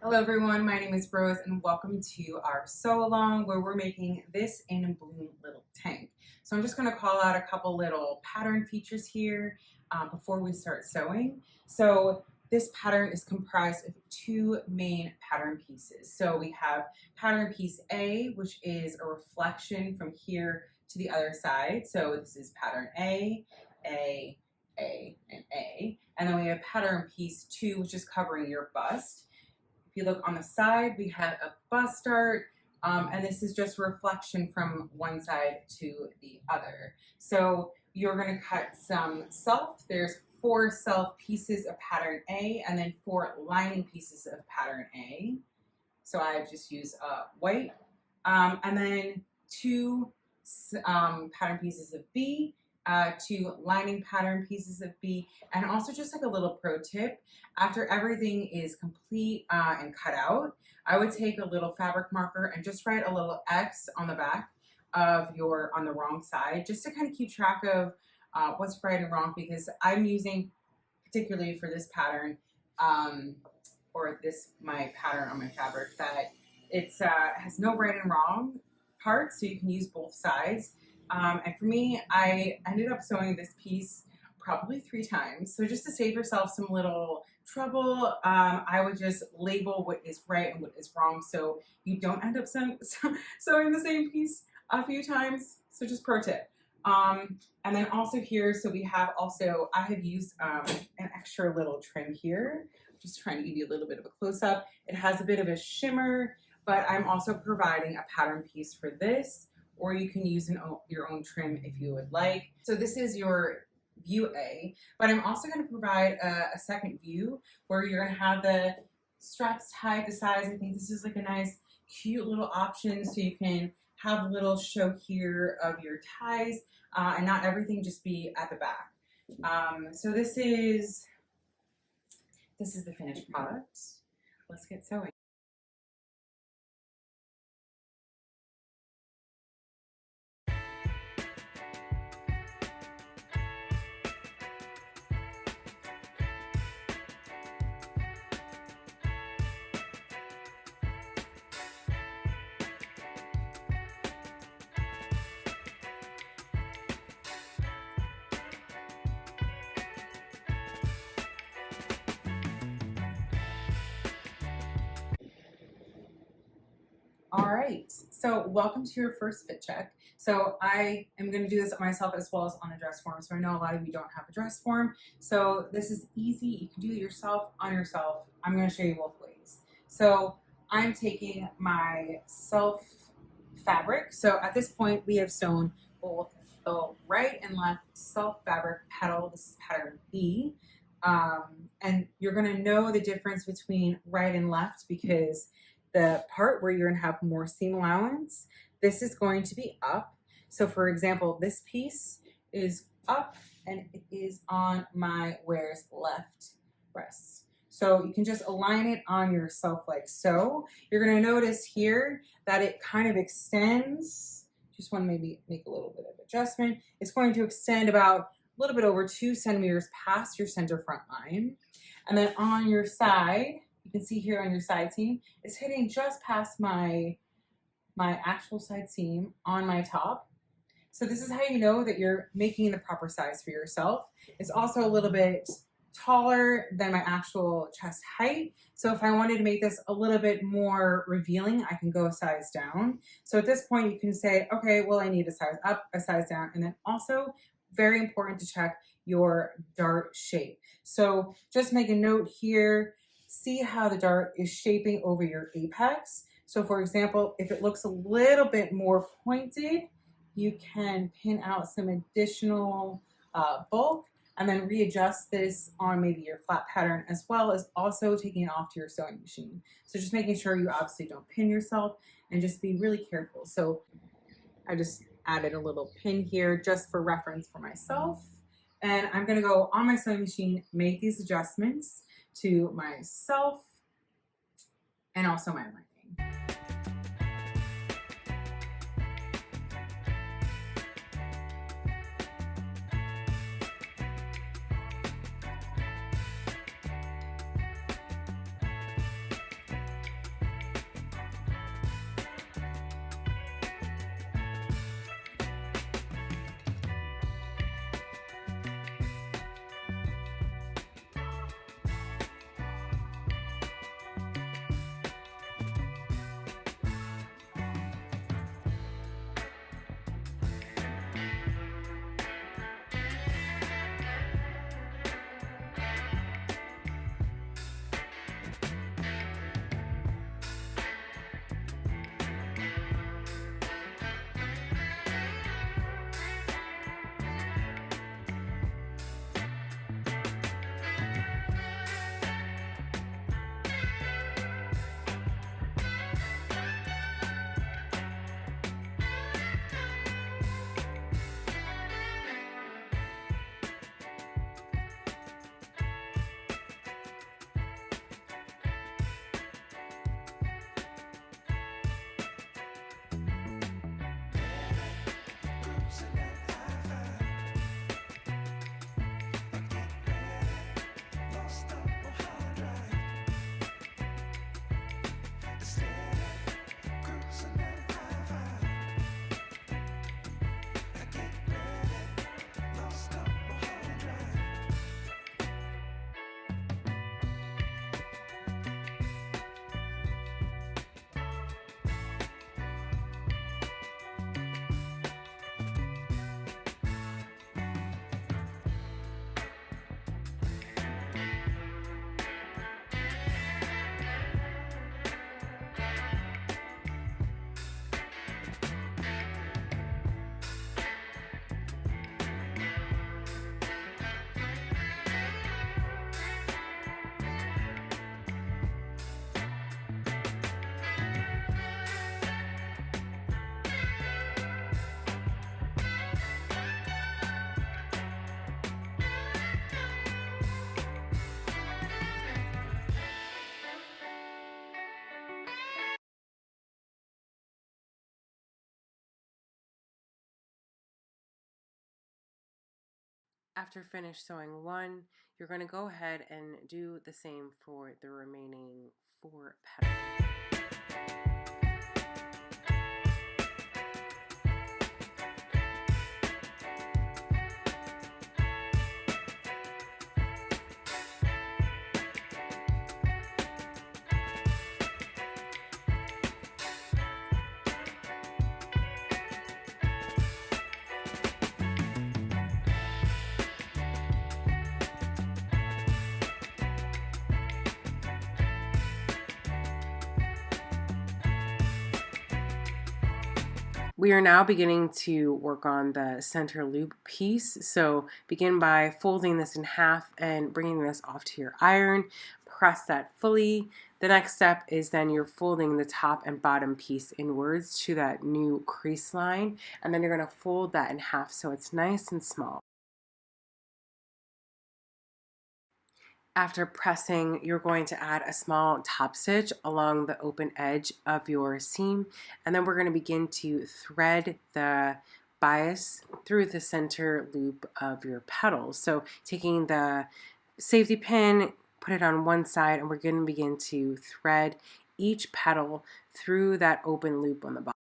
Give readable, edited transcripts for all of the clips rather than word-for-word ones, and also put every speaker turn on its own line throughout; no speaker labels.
Hello everyone, my name is Rose and welcome to our sew along where we're making this in a bloom little tank. So I'm just going to call out a couple little pattern features here before we start sewing. So this pattern is comprised of two main pattern pieces. So we have pattern piece A, which is a reflection from here to the other side. So this is pattern A, A, and A. And then we have pattern piece 2, which is covering your bust. If you look on the side, we have a bust dart, and this is just a reflection from one side to the other. So you're going to cut some self. There's 4 self pieces of pattern A and then 4 lining pieces of pattern A. So I've just used white, and then 2 pattern pieces of B, 2 lining pattern pieces of B, and also just like a little pro tip, after everything is complete and cut out, I would take a little fabric marker and just write a little X on the back of on the wrong side, just to kind of keep track of what's right and wrong, because I'm using, particularly for this pattern, or my pattern on my fabric, that it's has no right and wrong parts, so you can use both sides. And for me, I ended up sewing this piece probably 3 times. So just to save yourself some little trouble, I would just label what is right and what is wrong, so you don't end up sewing the same piece a few times. So just pro tip. And then also here, so we have I have used an extra little trim here, just trying to give you a little bit of a close-up. It has a bit of a shimmer, but I'm also providing a pattern piece for this, or you can use your own trim if you would like. So this is your view A, but I'm also going to provide a second view where you're going to have the straps tied to sides. I think this is like a nice, cute little option, so you can have a little show here of your ties and not everything just be at the back. So this is the finished product. Let's get sewing. All right, so welcome to your first fit check. So I am going to do this myself as well as on a dress form. So I know a lot of you don't have a dress form. So this is easy. You can do it yourself on yourself. I'm going to show you both ways. So I'm taking my self fabric. So at this point, we have sewn both the right and left self fabric petal. This is pattern B. And you're going to know the difference between right and left because the part where you're going to have more seam allowance, this is going to be up. So for example, this piece is up and it is on my wearer's left breast. So you can just align it on yourself like so. You're going to notice here that it kind of extends. Just want to maybe make a little bit of adjustment. It's going to extend about a little bit over 2 centimeters past your center front line. And then on your side, you can see here on your side seam, it's hitting just past my actual side seam on my top. So this is how you know that you're making the proper size for yourself. It's also a little bit taller than my actual chest height. So if I wanted to make this a little bit more revealing, I can go a size down. So at this point you can say, okay, well, I need a size up, a size down, and then also very important to check your dart shape. So just make a note here. See how the dart is shaping over your apex. So for example, if it looks a little bit more pointed, you can pin out some additional bulk and then readjust this on maybe your flat pattern, as well as also taking it off to your sewing machine. So just making sure you obviously don't pin yourself and just be really careful. So I just added a little pin here just for reference for myself. And I'm gonna go on my sewing machine, make these adjustments to myself and also my lining.
After finish sewing one, you're going to go ahead and do the same for the remaining 4 petals. We are now beginning to work on the center loop piece. So begin by folding this in half and bringing this off to your iron. Press that fully. The next step is then you're folding the top and bottom piece inwards to that new crease line, and then you're going to fold that in half so it's nice and small. After pressing, you're going to add a small top stitch along the open edge of your seam, and then we're going to begin to thread the bias through the center loop of your petals. So taking the safety pin, put it on one side, and we're going to begin to thread each petal through that open loop on the bottom.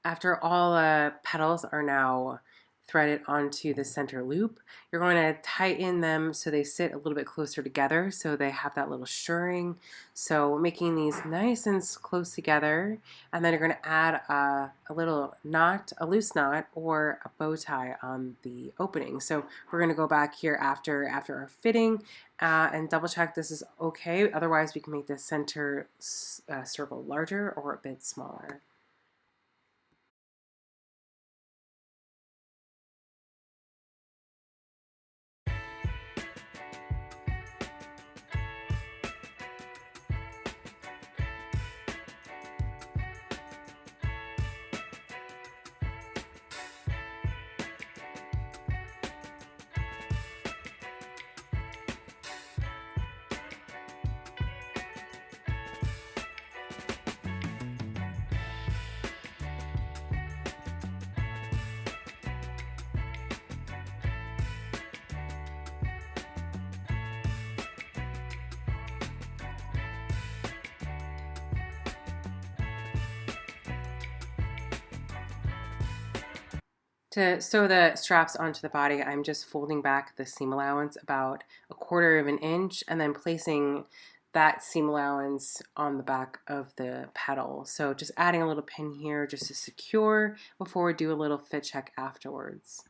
After all the petals are now threaded onto the center loop, you're going to tighten them so they sit a little bit closer together so they have that little shirring. So making these nice and close together, and then you're going to add a little knot, a loose knot, or a bow tie on the opening. So we're going to go back here after our fitting and double check this is okay. Otherwise we can make the center circle larger or a bit smaller. To sew the straps onto the body, I'm just folding back the seam allowance about 1/4 of an inch and then placing that seam allowance on the back of the petal. So just adding a little pin here just to secure before we do a little fit check afterwards.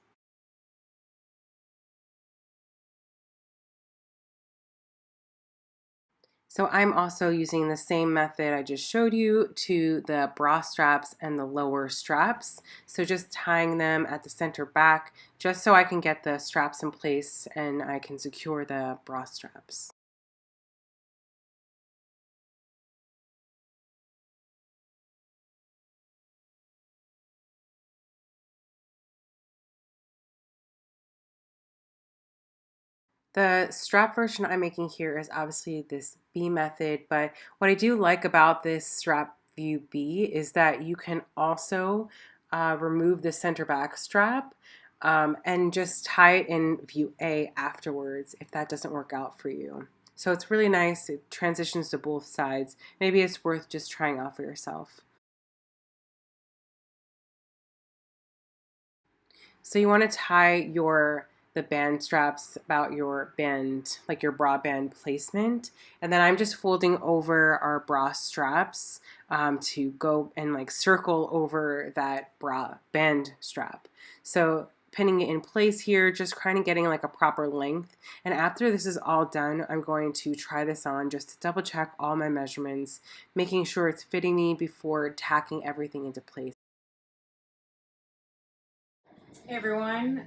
So I'm also using the same method I just showed you to the bra straps and the lower straps. So just tying them at the center back just so I can get the straps in place and I can secure the bra straps. The strap version I'm making here is obviously this B method, but what I do like about this strap view B is that you can also remove the center back strap and just tie it in view A afterwards if that doesn't work out for you. So it's really nice. It transitions to both sides. Maybe it's worth just trying out for yourself. So you want to tie the band straps about your band, like your bra band placement. And then I'm just folding over our bra straps to go and like circle over that bra band strap. So pinning it in place here, just kind of getting like a proper length. And after this is all done, I'm going to try this on just to double check all my measurements, making sure it's fitting me before tacking everything into place.
Hey everyone,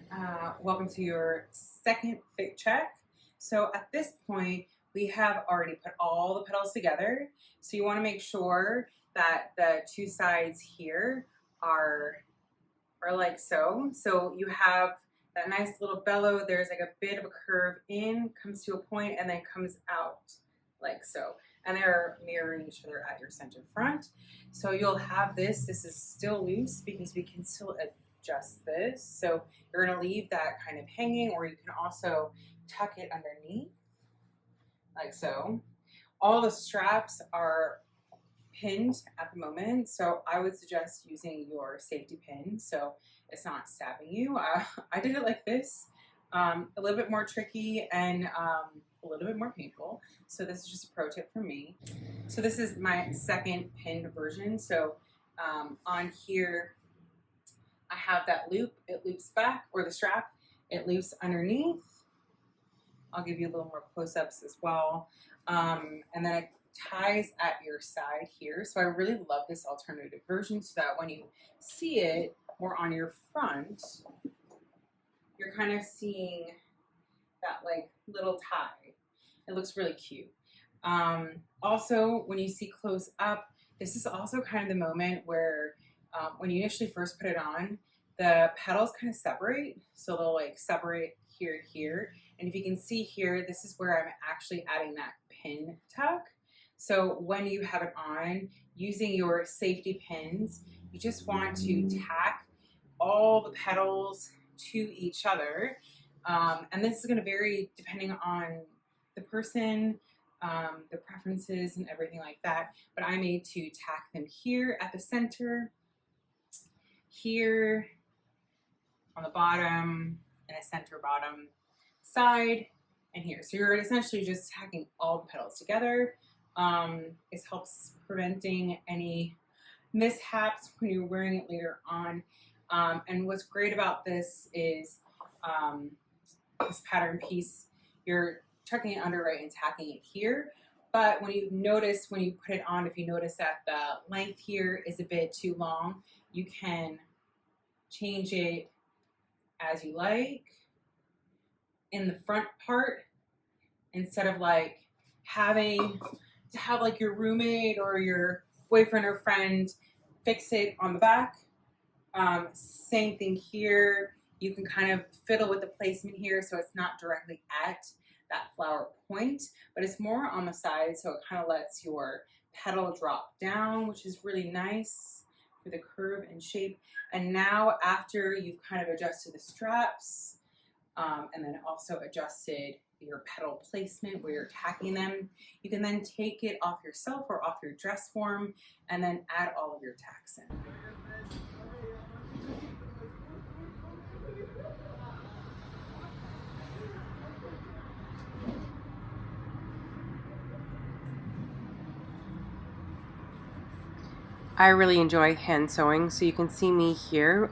welcome to your second fit check. So at this point, we have already put all the petals together. So you want to make sure that the two sides here are like so. So you have that nice little bellow. There's like a bit of a curve in, comes to a point, and then comes out like so. And they're mirroring each other at your center front. So you'll have this. This is still loose because we can still adjust this. So you're going to leave that kind of hanging, or you can also tuck it underneath like so. All the straps are pinned at the moment, so I would suggest using your safety pin so it's not stabbing you. I did it like this, a little bit more tricky and a little bit more painful, so this is just a pro tip from me. So this is my second pinned version. So on here I have that loop, it loops back, or the strap, it loops underneath. I'll give you a little more close-ups as well, and then it ties at your side here. So I really love this alternative version so that when you see it more on your front, you're kind of seeing that like little tie. It looks really cute. Also, when you see close up, this is also kind of the moment where when you initially first put it on, the petals kind of separate. So they'll like separate here and here. And if you can see here, this is where I'm actually adding that pin tuck. So when you have it on, using your safety pins, you just want to tack all the petals to each other. And this is going to vary depending on the person, the preferences and everything like that. But I made to tack them here at the center, here on the bottom, and a center bottom side, and here. So you're essentially just tacking all the petals together. It helps preventing any mishaps when you're wearing it later on. And what's great about this is this pattern piece, you're tucking it under right and tacking it here. But when you notice, when you put it on, if you notice that the length here is a bit too long, you can change it as you like in the front part, instead of like having to have like your roommate or your boyfriend or friend fix it on the back. Same thing here. You can kind of fiddle with the placement here so it's not directly at that flower point, but it's more on the side, so it kind of lets your petal drop down, which is really nice for the curve and shape. And now after you've kind of adjusted the straps, and then also adjusted your petal placement where you're tacking them, you can then take it off yourself or off your dress form and then add all of your tacks in.
I really enjoy hand sewing, so you can see me here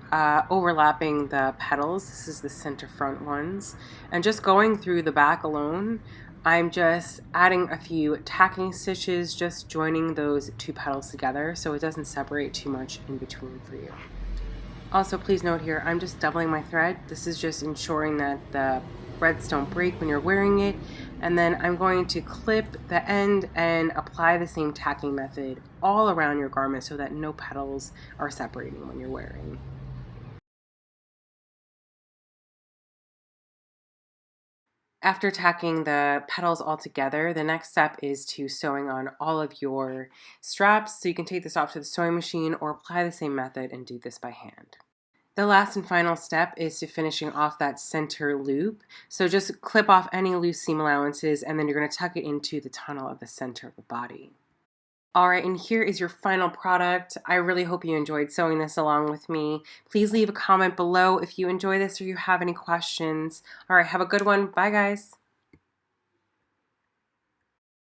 overlapping the petals. This is the center front ones, and just going through the back alone, I'm just adding a few tacking stitches, just joining those two petals together so it doesn't separate too much in between for you. Also, please note here, I'm just doubling my thread. This is just ensuring that the threads don't break when you're wearing it. And then I'm going to clip the end and apply the same tacking method all around your garment so that no petals are separating when you're wearing. After tacking the petals all together, the next step is to sewing on all of your straps. So you can take this off to the sewing machine or apply the same method and do this by hand. The last and final step is to finishing off that center loop. So just clip off any loose seam allowances and then you're going to tuck it into the tunnel of the center of the body. All right, and here is your final product. I really hope you enjoyed sewing this along with me. Please leave a comment below if you enjoy this or you have any questions. All right, have a good one. Bye, guys.